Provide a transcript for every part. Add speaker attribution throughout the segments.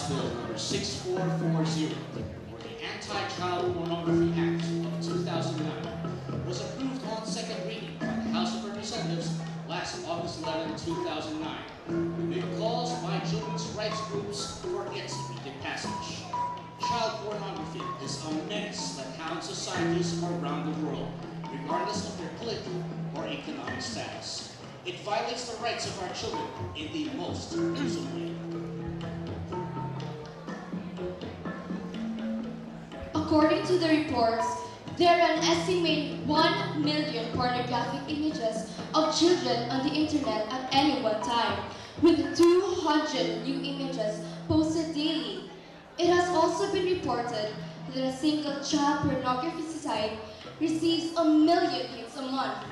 Speaker 1: House Bill number 6440, or the Anti-Child Pornography Act of 2009, was approved on second reading by the House of Representatives last August 11, 2009, amid calls by children's rights groups for its immediate passage. Child pornography is a menace that hounds societies around the world, regardless of their political or economic status. It violates the rights of our children in the most gruesome way.
Speaker 2: According to the reports, there are an estimated 1 million pornographic images of children on the internet at any one time, with 200 new images posted daily. It has also been reported that a single child pornography site receives 1 million hits a month,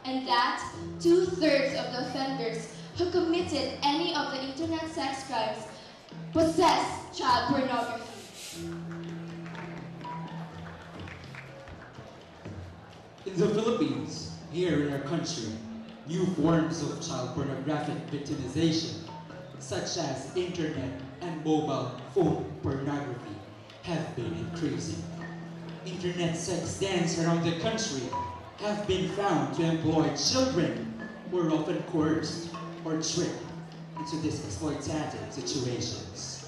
Speaker 2: and that 2/3 of the offenders who committed any of the internet sex crimes possess child pornography.
Speaker 3: In the Philippines, here in our country, new forms of child pornographic victimization, such as internet and mobile phone pornography, have been increasing. Internet sex dens around the country have been found to employ children who are often coerced or tricked into these exploitative situations.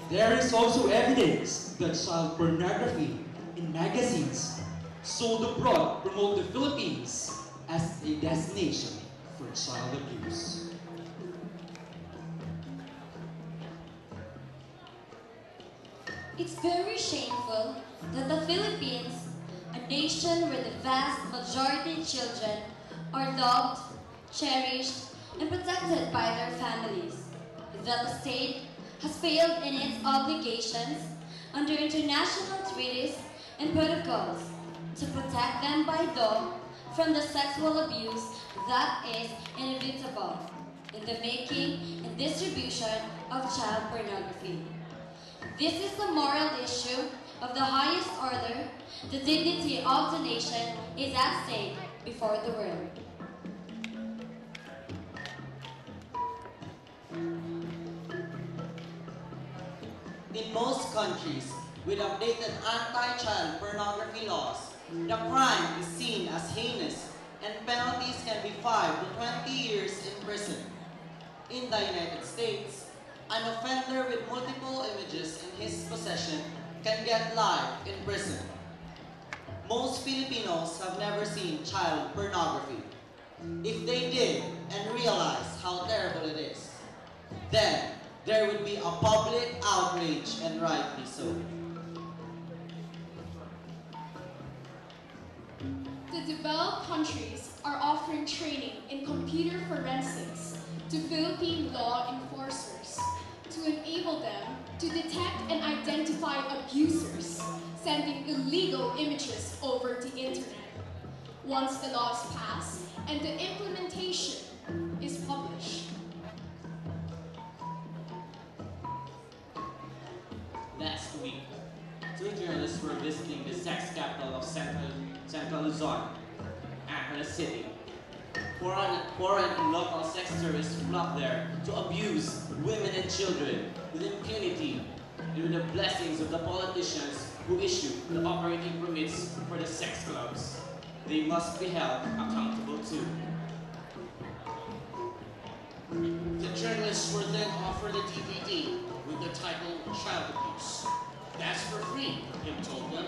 Speaker 3: There is also evidence that child pornography in magazines sold abroad promote the Philippines as a destination for child abuse.
Speaker 2: It's very shameful that the Philippines, a nation where the vast majority of children are loved, cherished, and protected by their families, that the state has failed in its obligations under international treaties and protocols to protect them by law from the sexual abuse that is inevitable in the making and distribution of child pornography. This is the moral issue of the highest order. The dignity of the nation is at stake before the world.
Speaker 4: In most countries with updated anti-child pornography laws, the crime is seen as heinous and penalties can be 5 to 20 years in prison. In the United States, an offender with multiple images in his possession can get life in prison. Most Filipinos have never seen child pornography. If they did and realized how terrible it is, then there would be a public outrage, and rightly so.
Speaker 5: The developed countries are offering training in computer forensics to Philippine law enforcers to enable them to detect and identify abusers sending illegal images over the internet. Once the law is passed and the implementation is published.
Speaker 6: Last week, 2 journalists were visiting the sex capital of Central Luzon, Angeles City. Foreign and local sex tourists flocked there to abuse women and children with impunity and with the blessings of the politicians who issue the operating permits for the sex clubs. They must be held accountable too.
Speaker 1: The journalists were then offered a DVD with the title Child Abuse. That's for free, Kim told them.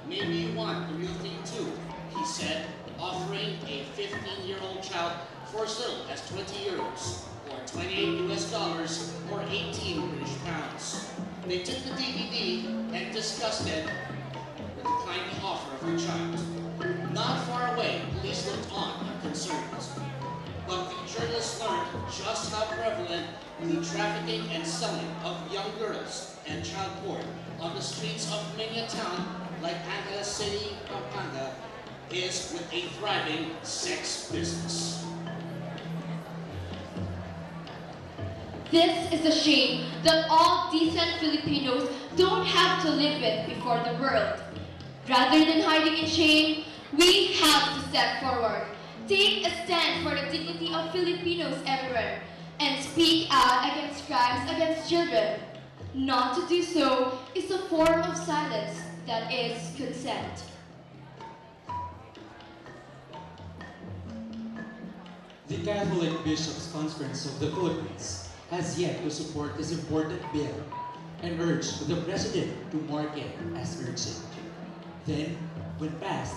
Speaker 1: Maybe you want the real thing too, he said, offering a 15-year-old child for as little as 20 euros, or $28 US, or 18 British pounds. They took the DVD and discussed it with the kindly offer of her child. Not far away, police looked on unconcerned. But the journalists learned just how prevalent the trafficking and selling of young girls and child porn on the streets of many a town like Angeles City, Pampanga, is with a thriving sex business.
Speaker 2: This is a shame that all decent Filipinos don't have to live with before the world. Rather than hiding in shame, we have to step forward, take a stand for the dignity of Filipinos everywhere, and speak out against crimes against children.
Speaker 5: Not to do so is a form of silence that is consent.
Speaker 3: The Catholic Bishops' Conference of the Philippines has yet to support this important bill and urged the President to mark it as urgent. Then, when passed,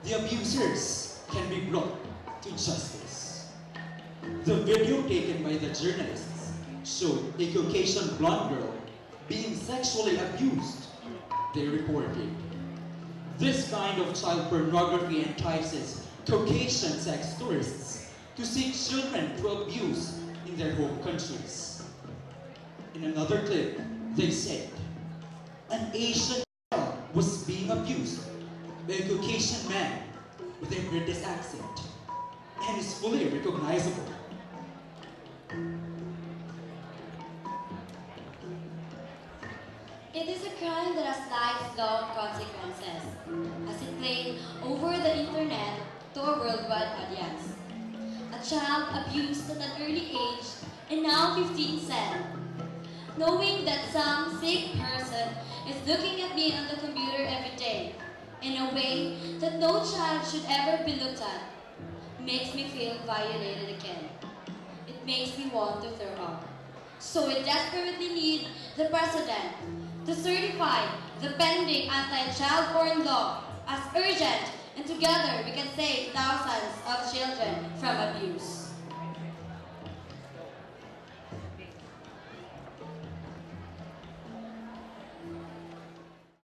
Speaker 3: the abusers can be brought to justice. The video taken by the journalists showed a Caucasian blonde girl being sexually abused. They reported, this kind of child pornography entices Caucasian sex tourists to seek children to abuse in their home countries. In another clip, they said, an Asian child was being abused by a Caucasian man with a British accent and is fully recognizable.
Speaker 2: It is a crime that has lifelong consequences, as it played over the internet to a worldwide audience. A child abused at an early age, and now 15 said, knowing that some sick person is looking at me on the computer every day, in a way that no child should ever be looked at, makes me feel violated again. It makes me want to throw up. So we desperately need the President to certify the pending anti-child porn law as urgent, and together we can save thousands of children from abuse.